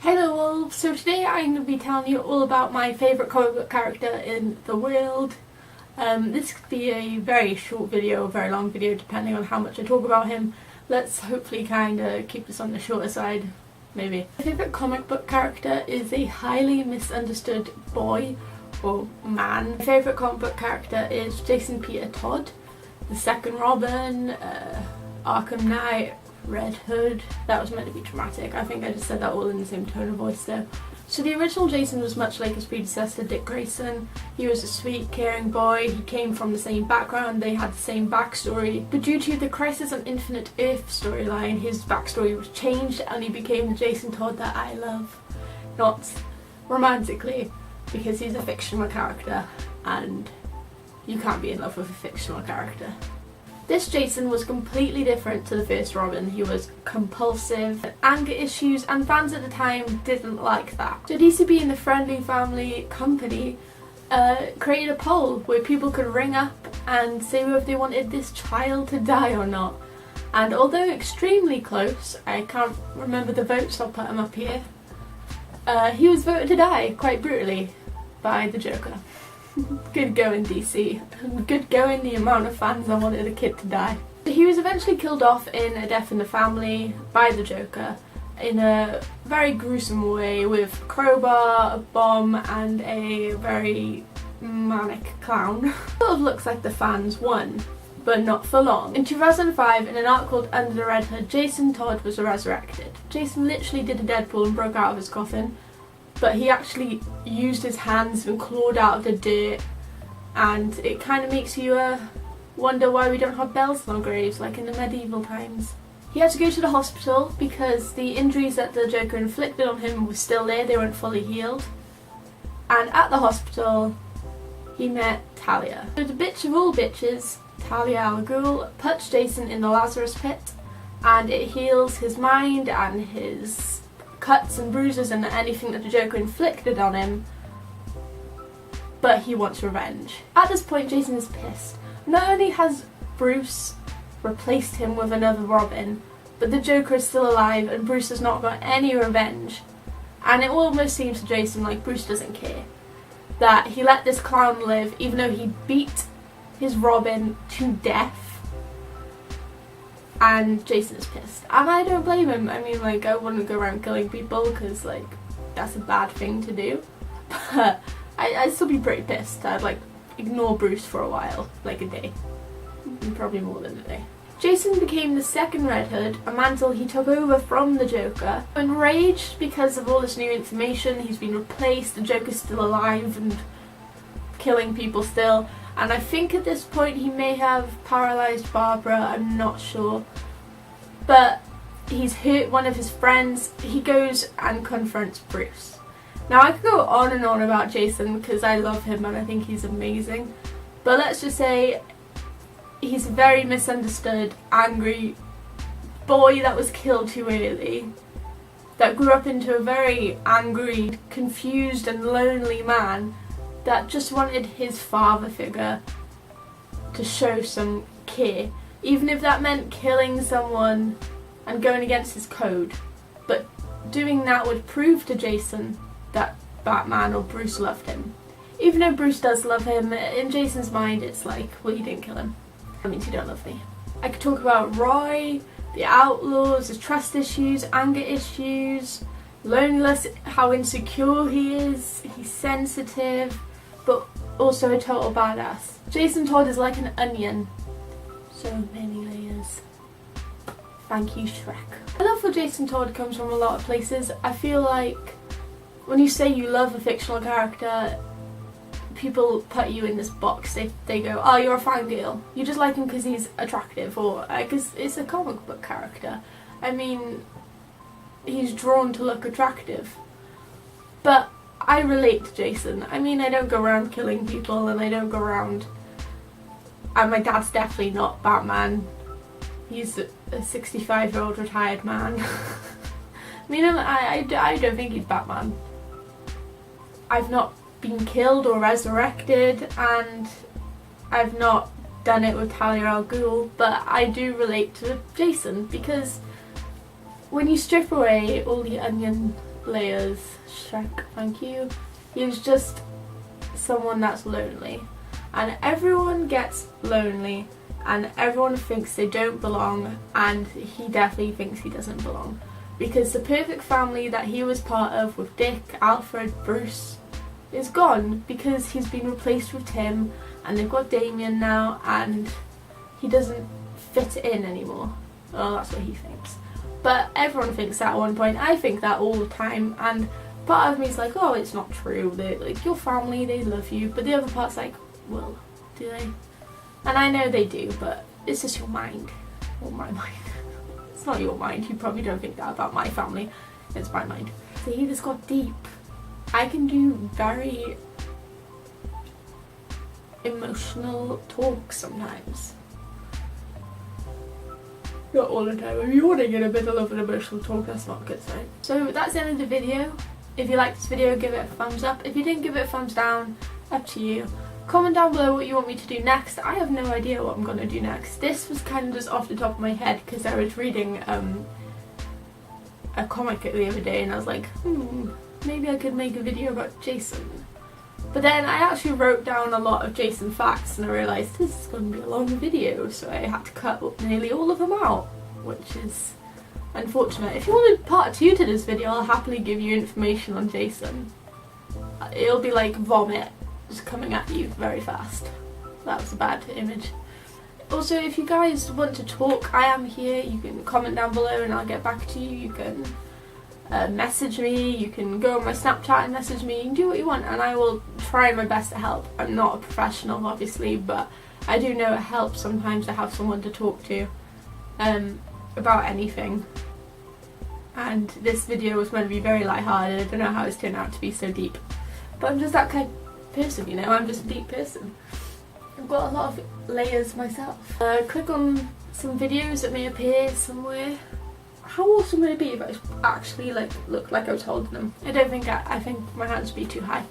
Hello Wolves! So today I'm going to be telling you all about my favourite comic book character in the world. This could be a very short video, a very long video, depending on how much I talk about him. Let's hopefully kind of keep this on the shorter side, maybe. My favourite comic book character is a highly misunderstood boy or man. My favourite comic book character is Jason Peter Todd, the second Robin, Arkham Knight, Red Hood. That was meant to be dramatic. I think I just said that all in the same tone of voice though. So the original Jason was much like his predecessor Dick Grayson. He was a sweet, caring boy. He came from the same background, they had the same backstory. But due to the Crisis on Infinite Earth storyline, his backstory was changed and he became the Jason Todd that I love. Not romantically, because he's a fictional character and you can't be in love with a fictional character. This Jason was completely different to the first Robin. He was compulsive, anger issues, and fans at the time didn't like that. So DC, being the friendly family company, created a poll where people could ring up and say whether they wanted this child to die or not. And although extremely close, I can't remember the votes, I'll put them up here, he was voted to die quite brutally by the Joker. Good going DC. Good going the amount of fans that wanted a kid to die. He was eventually killed off in A Death in the Family by the Joker in a very gruesome way with a crowbar, a bomb and a very manic clown. Sort of looks like the fans won, but not for long. In 2005, in an arc called Under the Red Hood, Jason Todd was resurrected. Jason literally did a Deadpool and broke out of his coffin. But he actually used his hands and clawed out of the dirt, and it kind of makes you wonder why we don't have bells on our graves like in the medieval times. He had to go to the hospital because the injuries that the Joker inflicted on him were still there, they weren't fully healed. And at the hospital, he met Talia. So the bitch of all bitches, Talia al Ghul, puts Jason in the Lazarus Pit, and it heals his mind and his cuts and bruises and anything that the Joker inflicted on him, but he wants revenge. At this point, Jason is pissed. Not only has Bruce replaced him with another Robin, but the Joker is still alive and Bruce has not got any revenge. And it almost seems to Jason like Bruce doesn't care. That he let this clown live even though he beat his Robin to death. And Jason is pissed. And I don't blame him. I mean, like, I wouldn't go around killing people because, like, that's a bad thing to do. But I'd still be pretty pissed. I'd, like, ignore Bruce for a while. Like a day. Probably more than a day. Jason became the second Red Hood, a mantle he took over from the Joker. Enraged because of all this new information, he's been replaced, the Joker's still alive and killing people still. And I think at this point he may have paralysed Barbara, I'm not sure. But he's hurt one of his friends. He goes and confronts Bruce. Now I could go on and on about Jason because I love him and I think he's amazing. But let's just say he's a very misunderstood, angry boy that was killed too early. That grew up into a very angry, confused and lonely man that just wanted his father figure to show some care, even if that meant killing someone and going against his code. But doing that would prove to Jason that Batman or Bruce loved him. Even though Bruce does love him, in Jason's mind it's like, well, you didn't kill him. That means you don't love me. I could talk about Roy, the Outlaws, his trust issues, anger issues, loneliness, how insecure he is, he's sensitive, but also a total badass. Jason Todd is like an onion. So many layers. Thank you, Shrek. I love where Jason Todd comes from a lot of places. I feel like when you say you love a fictional character, people put you in this box. They go, oh, you're a fangirl. You just like him because he's attractive, or because it's a comic book character. I mean, he's drawn to look attractive. But I relate to Jason. I mean, I don't go around killing people and I don't go around... And my dad's definitely not Batman. He's a 65-year-old retired man. I mean, I don't think he's Batman. I've not been killed or resurrected and I've not done it with Talia al Ghul, but I do relate to Jason because when you strip away all the onion Leia's Shrek, thank you. He was just someone that's lonely, and everyone gets lonely and everyone thinks they don't belong, and he definitely thinks he doesn't belong, because the perfect family that he was part of with Dick, Alfred, Bruce is gone because he's been replaced with Tim, and they've got Damien now and he doesn't fit in anymore. Well, that's what he thinks, but everyone thinks that at one point. I think that all the time, and part of me is like, oh, it's not true, they're like your family, they love you, but the other part's like, well, do they? And I know they do, but it's just your mind, or my mind. It's not your mind, you probably don't think that about my family, it's my mind. See, this got deep. I can do very emotional talk sometimes. Not all the time. If you want to get a bit of an emotional talk, that's not a good sign. So that's the end of the video. If you liked this video, give it a thumbs up. If you didn't, give it a thumbs down. Up to you. Comment down below what you want me to do next. I have no idea what I'm going to do next. This was kind of just off the top of my head because I was reading a comic the other day and I was like, maybe I could make a video about Jason. But then I actually wrote down a lot of Jason facts and I realised this is going to be a long video, so I had to cut nearly all of them out, which is unfortunate. If you wanted part 2 to this video, I'll happily give you information on Jason. It'll be like vomit just coming at you very fast. That was a bad image. Also, if you guys want to talk, I am here. You can comment down below and I'll get back to you. You can message me, you can go on my Snapchat and message me, you can do what you want and I will try my best to help. I'm not a professional obviously, but I do know it helps sometimes to have someone to talk to about anything. And this video was meant to be very lighthearted. I don't know how it's turned out to be so deep, but I'm just that kind of person, you know, I'm just a deep person. I've got a lot of layers myself. Click on some videos that may appear somewhere. How awesome would it be if I actually looked like I was holding them? I don't think I think my hands would be too high.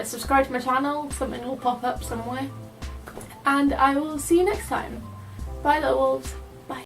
Subscribe to my channel, something will pop up somewhere. And I will see you next time. Bye little wolves.